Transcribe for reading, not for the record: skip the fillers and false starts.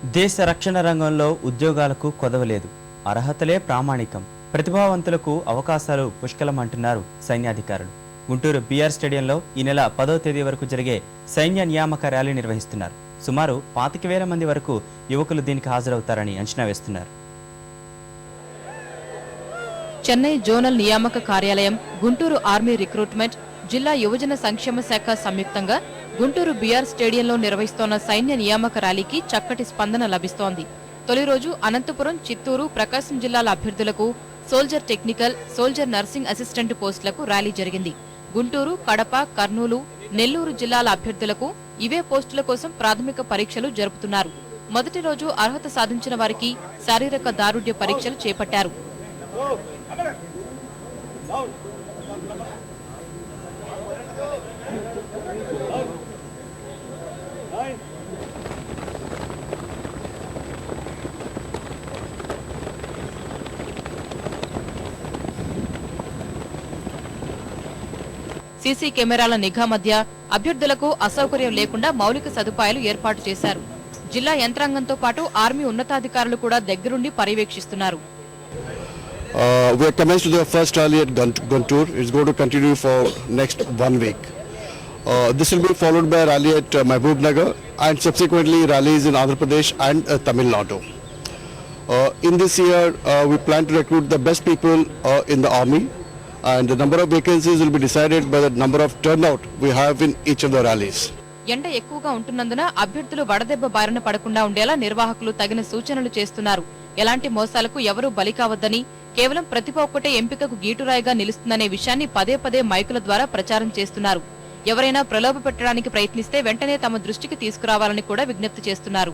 దేశ రక్షణ రంగంలో ఉద్యోగాలకు కొదవలేదు. అర్హతలే ప్రామాణికం. ప్రతిభావంతులకు అవకాశాలు పుష్కలమంటున్నారు సైన్యాధికారులు. గుంటూరు బీఆర్ స్టేడియంలో ఈ నెల 10వ తేదీ వరకు జరిగే సైన్య నియామక ర్యాలీ నిర్వహిస్తున్నారు. సుమారు 25,000 మంది వరకు యువకులు దీనికి హాజరవుతారని అంచనా వేస్తున్నారు. చెన్నై జోనల్ నియామక కార్యాలయం, గుంటూరు ఆర్మీ రిక్రూట్మెంట్, జిల్లా యువజన సంక్షేమ శాఖ సంయుక్తంగా గుంటూరు బీఆర్ స్టేడియంలో నిర్వహిస్తోన్న సైన్య నియామక ర్యాలీకి చక్కటి స్పందన లభిస్తోంది. తొలి రోజు అనంతపురం, చిత్తూరు, ప్రకాశం జిల్లాల అభ్యర్థులకు soldier technical, soldier nursing assistant పోస్టులకు ర్యాలీ జరిగింది. గుంటూరు, కడప, కర్నూలు, నెల్లూరు జిల్లాల అభ్యర్థులకు ఇవే పోస్టుల కోసం ప్రాథమిక పరీక్షలు జరుపుతున్నారు. మొదటి రోజు అర్హత సాధించిన వారికి శారీరక దారుఢ్య పరీక్షలు చేపట్టారు. సీసీ కెమెరాల నిఘా మధ్య అభ్యర్థులకు అసౌకర్యం లేకుండా మౌలిక సదుపాయాలు ఏర్పాటు చేశారు. జిల్లా యంత్రాంగంతో పాటు ఆర్మీ ఉన్నతాధికారులు కూడా దగ్గరుండి పర్యవేక్షిస్తున్నారు. We have commenced the first rally at Guntur. It's going to continue for next 1 week. This will be followed by a rally at Mahbubnagar and subsequently rallies in Andhra Pradesh and Tamil Nadu. In this year, we plan to recruit the best people in the army, and the number of vacancies will be decided by the number of turnout we have in each of the rallies. ఎండ ఎక్కువగా ఉంటున్నందున అభ్యర్థులు వడదెబ్బ బారిన పడకుండా ఉండేలా నిర్వాహకులు తగిన సూచనలు చేస్తున్నారు. ఎలాంటి మోసాలకు ఎవరూ బలి కావద్దని, కేవలం ప్రతిభ ఒక్కటే ఎంపికకు గీటురాయిగా నిలుస్తుందనే విషయాన్ని పదే పదే మైకుల ద్వారా ప్రచారం చేస్తున్నారు. ఎవరైనా ప్రలోభ పెట్టడానికి ప్రయత్నిస్తే వెంటనే తమ దృష్టికి తీసుకురావాలని కూడా విజ్ఞప్తి చేస్తున్నారు.